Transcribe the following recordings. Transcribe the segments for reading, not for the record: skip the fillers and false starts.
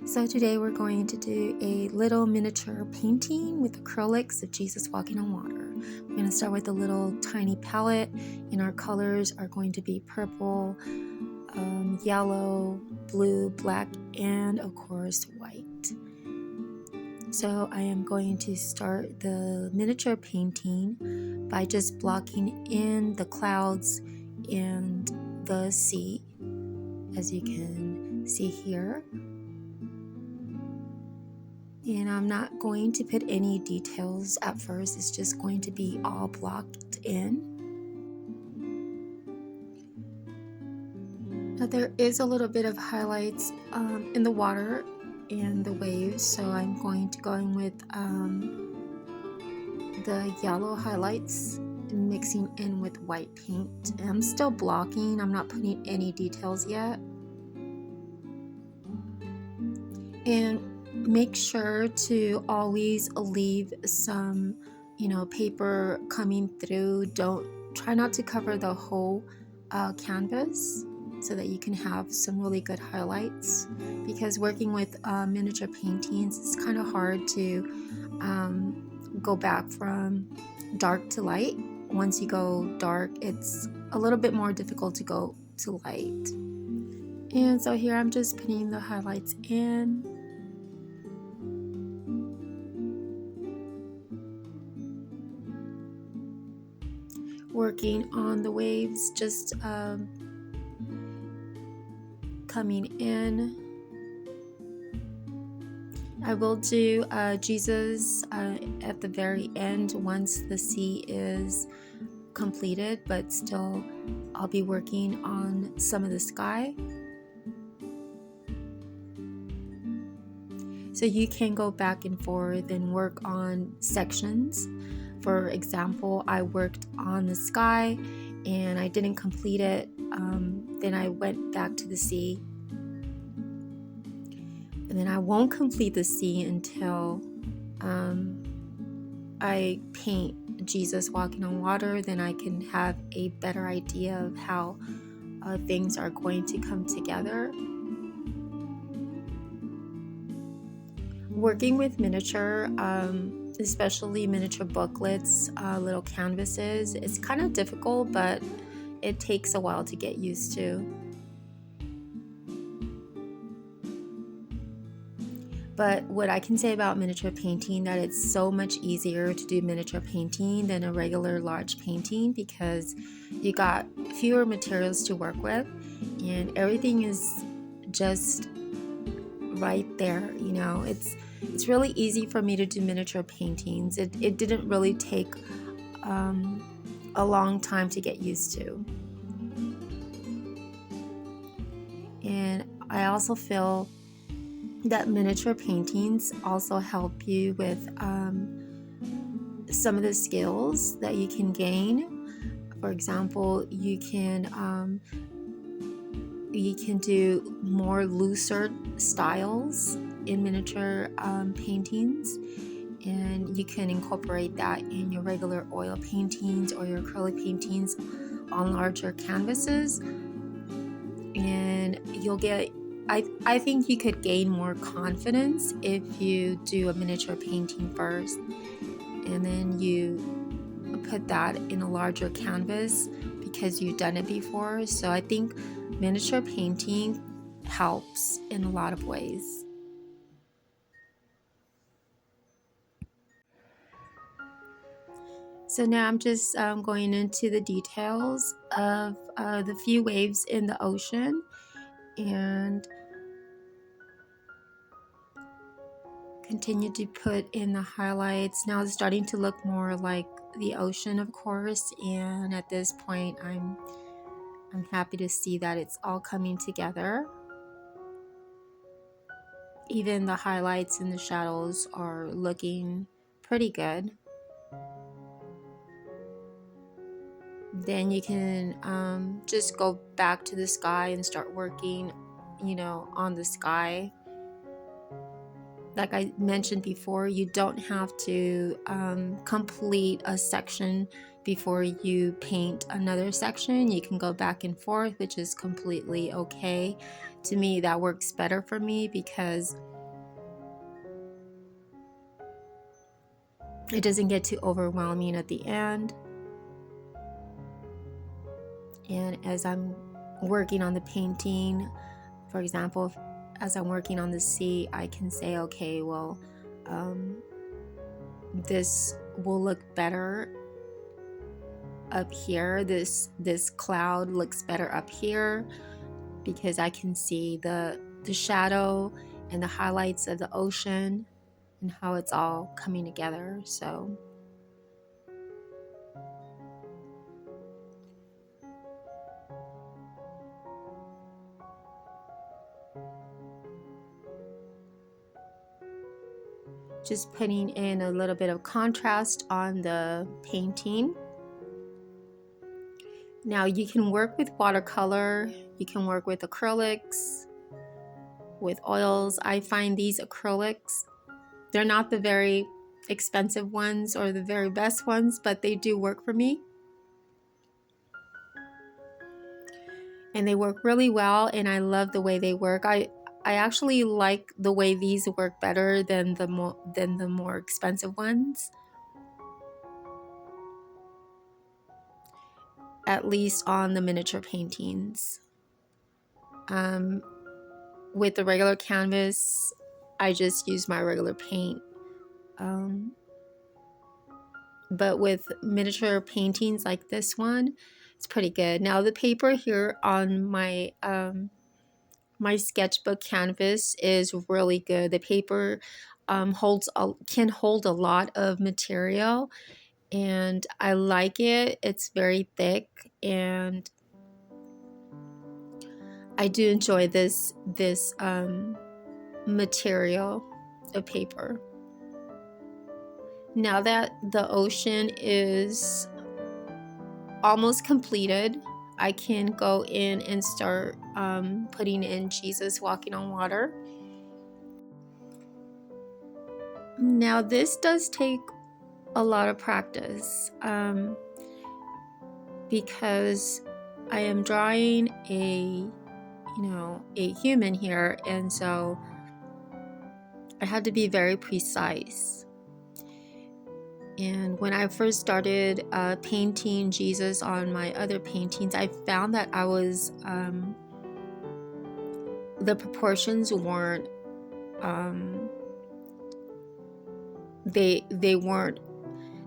So today we're going to do a little miniature painting with acrylics of Jesus walking on water. We're going to start with a little tiny palette, and our colors are going to be purple, yellow, blue, black, and of course white. So I am going to start the miniature painting by just blocking in the clouds and the sea, as you can see here. And I'm not going to put any details at first. It's just going to be all blocked in. Now there is a little bit of highlights in the water and the waves, so I'm going to go in with the yellow highlights and mixing in with white paint. And I'm still blocking. I'm not putting any details yet. And make sure to always leave some, paper coming through. Try not to cover the whole canvas, so that you can have some really good highlights, because working with miniature paintings, it's kind of hard to go back from dark to light. Once you go dark, it's a little bit more difficult to go to light. And so here I'm just putting the highlights in. Working on the waves, just coming in. I will do Jesus at the very end once the sea is completed, but still I'll be working on some of the sky. So you can go back and forth and work on sections. For example, I worked on the sky and I didn't complete it. Then I went back to the sea. And then I won't complete the sea until I paint Jesus walking on water. Then I can have a better idea of how things are going to come together. Working with miniature, especially miniature booklets, little canvases, it's kind of difficult, but it takes a while to get used to. But what I can say about miniature painting, that it's so much easier to do miniature painting than a regular large painting, because you got fewer materials to work with and everything is just right there. It's really easy for me to do miniature paintings. It didn't really take a long time to get used to. And I also feel that miniature paintings also help you with some of the skills that you can gain. For example, you can do more looser styles in miniature paintings, and you can incorporate that in your regular oil paintings or your acrylic paintings on larger canvases, and you'll get I think you could gain more confidence if you do a miniature painting first and then you put that in a larger canvas because you've done it before. So I think miniature painting helps in a lot of ways. So now I'm just going into the details of the few waves in the ocean, and continue to put in the highlights. Now it's starting to look more like the ocean, of course, and at this point I'm happy to see that it's all coming together. Even the highlights and the shadows are looking pretty good. Then you can just go back to the sky and start working, on the sky. Like I mentioned before, you don't have to complete a section before you paint another section. You can go back and forth, which is completely okay. To me, that works better for me because it doesn't get too overwhelming at the end. And as I'm working on the painting, for example, as I'm working on the sea, I can say, okay, well, this will look better up here. This cloud looks better up here because I can see the shadow and the highlights of the ocean and how it's all coming together. So just putting in a little bit of contrast on the painting. Now you can work with watercolor, you can work with acrylics, with oils. I find these acrylics, they're not the very expensive ones or the very best ones, but they do work for me. And they work really well, and I love the way they work. I actually like the way these work better than the more expensive ones. At least on the miniature paintings. With the regular canvas, I just use my regular paint. But with miniature paintings like this one, it's pretty good. Now the paper here on my my sketchbook canvas is really good. The paper can hold a lot of material, and I like it. It's very thick, and I do enjoy this material of paper. Now that the ocean is almost completed, I can go in and start putting in Jesus walking on water. Now this does take a lot of practice because I am drawing a human here, and so I had to be very precise. And when I first started painting Jesus on my other paintings, I found that I was the proportions weren't they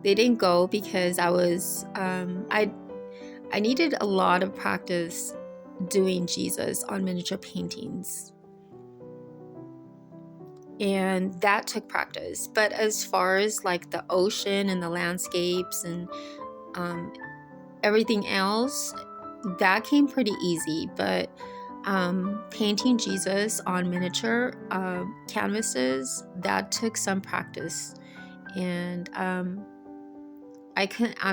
didn't go because I was I needed a lot of practice doing Jesus on miniature paintings, and that took practice. But as far as like the ocean and the landscapes and everything else, that came pretty easy. But painting Jesus on miniature canvases, that took some practice, and I'm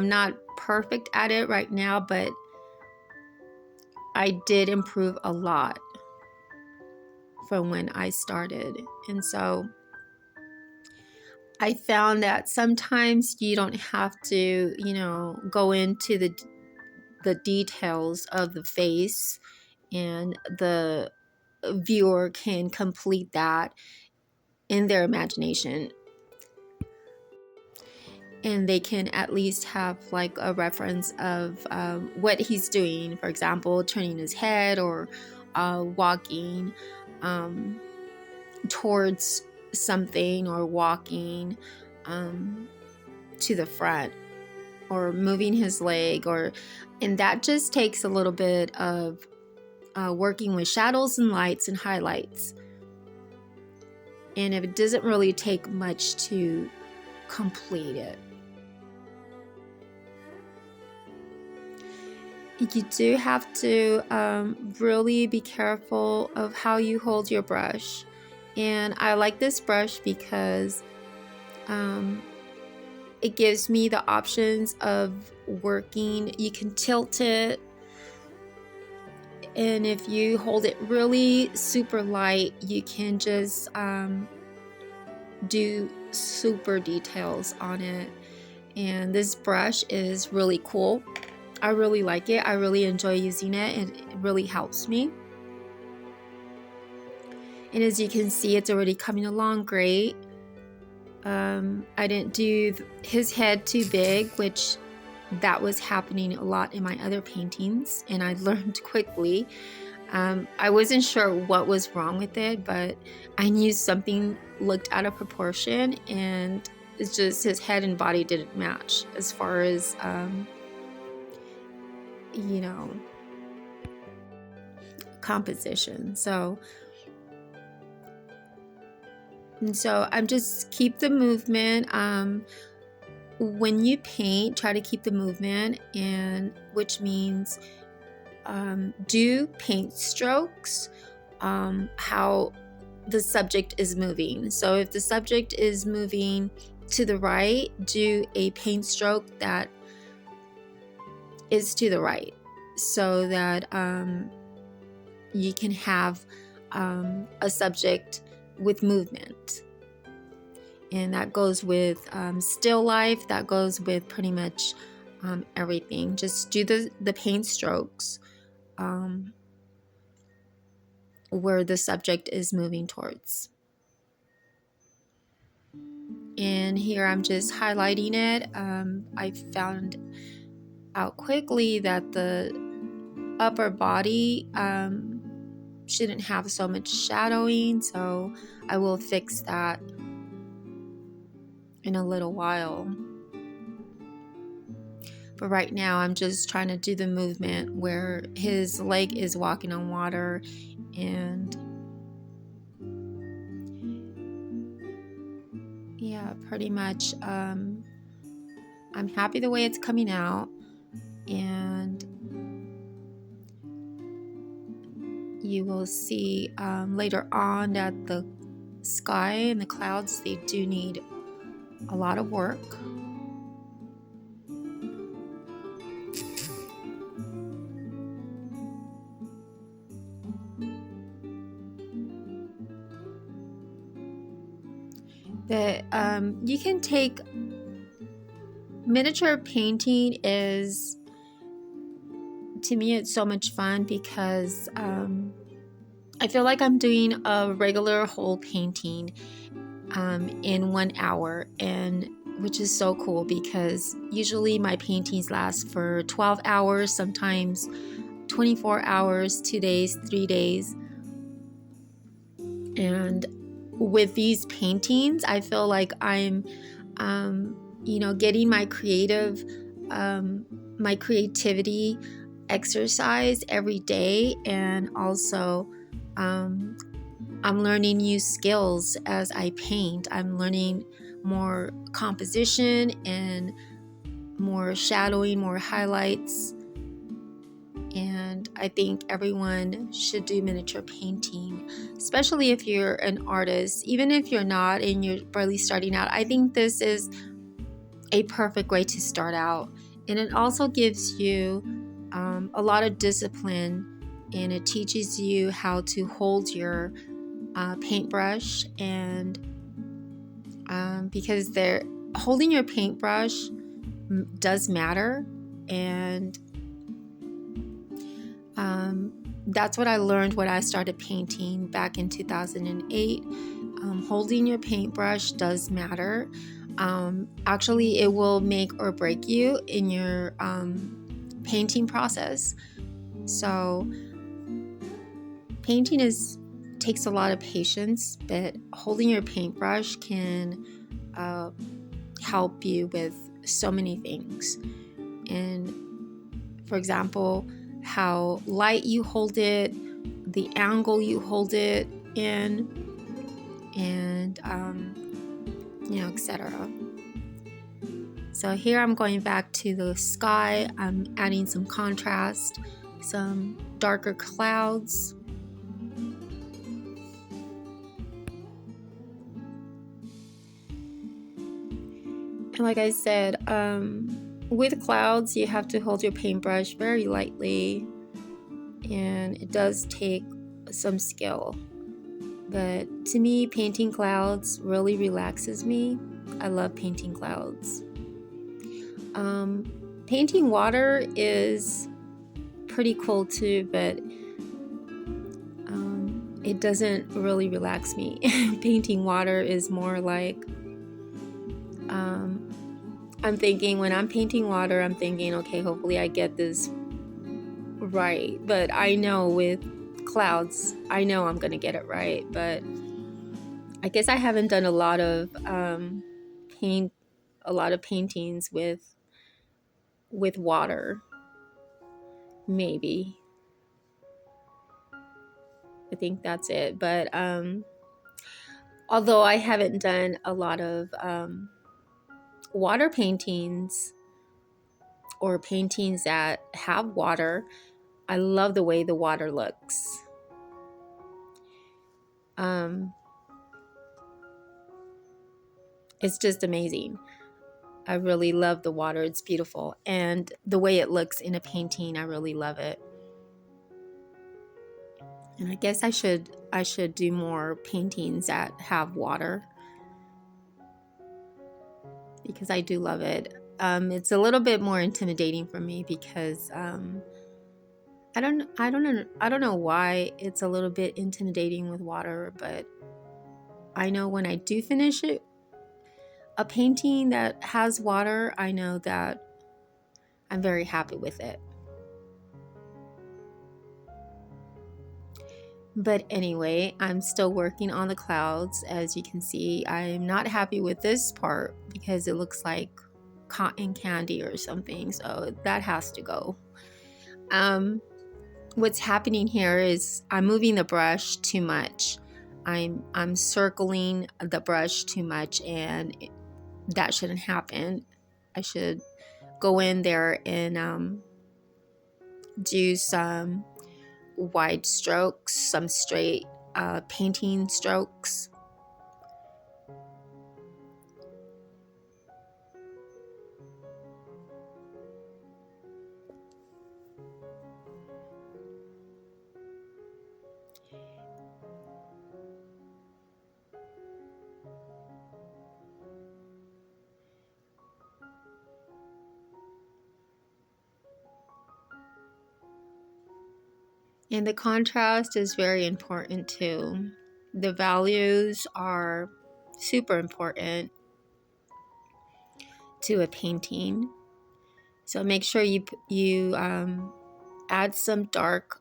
not perfect at it right now, but I did improve a lot from when I started. And so I found that sometimes you don't have to, go into the details of the face, and the viewer can complete that in their imagination. And they can at least have like a reference of what he's doing, for example, turning his head or walking towards something, or walking to the front, or moving his leg, and that just takes a little bit of working with shadows and lights and highlights. And it doesn't really take much to complete it. You do have to really be careful of how you hold your brush. And I like this brush because it gives me the options of working. You can tilt it, and if you hold it really super light, you can just do super details on it. And this brush is really cool. I really like it. I really enjoy using it, and it really helps me. And as you can see, it's already coming along great. I didn't do his head too big, which that was happening a lot in my other paintings, and I learned quickly. I wasn't sure what was wrong with it, but I knew something looked out of proportion, and it's just his head and body didn't match as far as, you know, composition. So I'm just keep the movement. When you paint, try to keep the movement, and which means do paint strokes how the subject is moving. So if the subject is moving to the right, do a paint stroke that is to the right, so that you can have a subject with movement. And that goes with still life, that goes with pretty much everything. Just do the paint strokes where the subject is moving towards. And here I'm just highlighting it. I found out quickly that the upper body shouldn't have so much shadowing, so I will fix that in a little while. But right now I'm just trying to do the movement where his leg is walking on water, and yeah, pretty much I'm happy the way it's coming out. And you will see later on that the sky and the clouds, they do need a lot of work. But you can take miniature painting is, to me, it's so much fun because I feel like I'm doing a regular whole painting in 1 hour, and which is so cool because usually my paintings last for 12 hours, sometimes 24 hours, 2 days, 3 days. And with these paintings, I feel like I'm getting my creativity exercise every day, and also I'm learning new skills as I paint. I'm learning more composition and more shadowing, more highlights. And I think everyone should do miniature painting, especially if you're an artist. Even if you're not and you're barely starting out, I think this is a perfect way to start out. And it also gives you a lot of discipline, and it teaches you how to hold your paintbrush, and because holding your paintbrush does matter. And that's what I learned when I started painting back in 2008. Holding your paintbrush does matter. Actually, it will make or break you in your painting process. So painting takes a lot of patience, but holding your paintbrush can help you with so many things. And for example, how light you hold it, the angle you hold it in, and etc. So here I'm going back to the sky. I'm adding some contrast, some darker clouds. And like I said, with clouds, you have to hold your paintbrush very lightly, and it does take some skill. But to me, painting clouds really relaxes me. I love painting clouds. Painting water is pretty cool too, but it doesn't really relax me. Painting water is more like I'm thinking when I'm painting water, I'm thinking, okay, hopefully I get this right. But I know with clouds, I know I'm going to get it right. But I guess I haven't done a lot of paintings with water. Maybe. I think that's it. But although I haven't done a lot of water paintings or paintings that have water, I love the way the water looks. It's just amazing. I really love the water. It's beautiful. And the way it looks in a painting, I really love it. And I guess I should do more paintings that have water, because I do love it. It's a little bit more intimidating for me because I don't know why it's a little bit intimidating with water, but I know when I do finish it, a painting that has water, I know that I'm very happy with it. But anyway, I'm still working on the clouds. As you can see, I'm not happy with this part because it looks like cotton candy or something, so that has to go. What's happening here is I'm moving the brush too much. I'm circling the brush too much, and that shouldn't happen. I should go in there and do some wide strokes, some straight painting strokes. And the contrast is very important too. The values are super important to a painting. So make sure you add some dark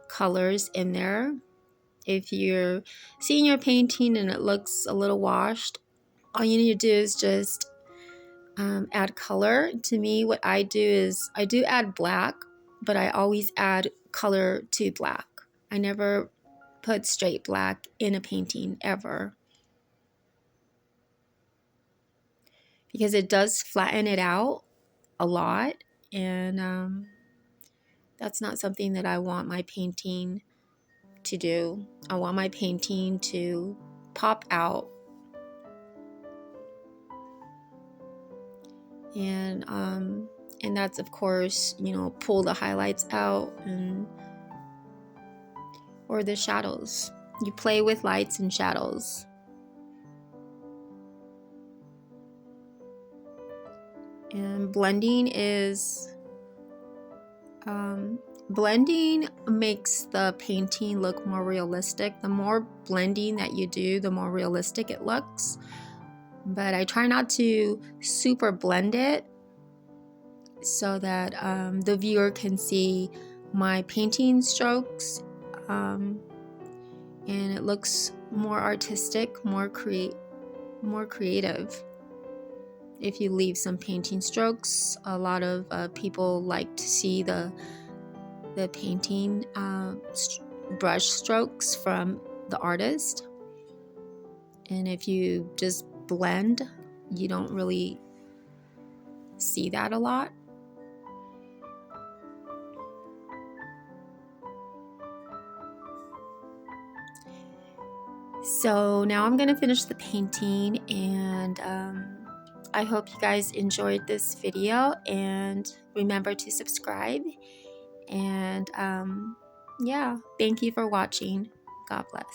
colors in there. If you're seeing your painting and it looks a little washed, all you need to do is just add color. To me, what I do is I do add black, but I always add color to black. I never put straight black in a painting ever, because it does flatten it out a lot, and that's not something that I want my painting to do. I want my painting to pop out, and that's, of course, pull the highlights out or the shadows. You play with lights and shadows. And blending makes the painting look more realistic. The more blending that you do, the more realistic it looks. But I try not to super blend it so that the viewer can see my painting strokes, and it looks more artistic, more creative. If you leave some painting strokes, a lot of people like to see the painting brush strokes from the artist. And if you just blend, you don't really see that a lot. So now I'm gonna finish the painting, and I hope you guys enjoyed this video, and remember to subscribe. And yeah, thank you for watching. God bless.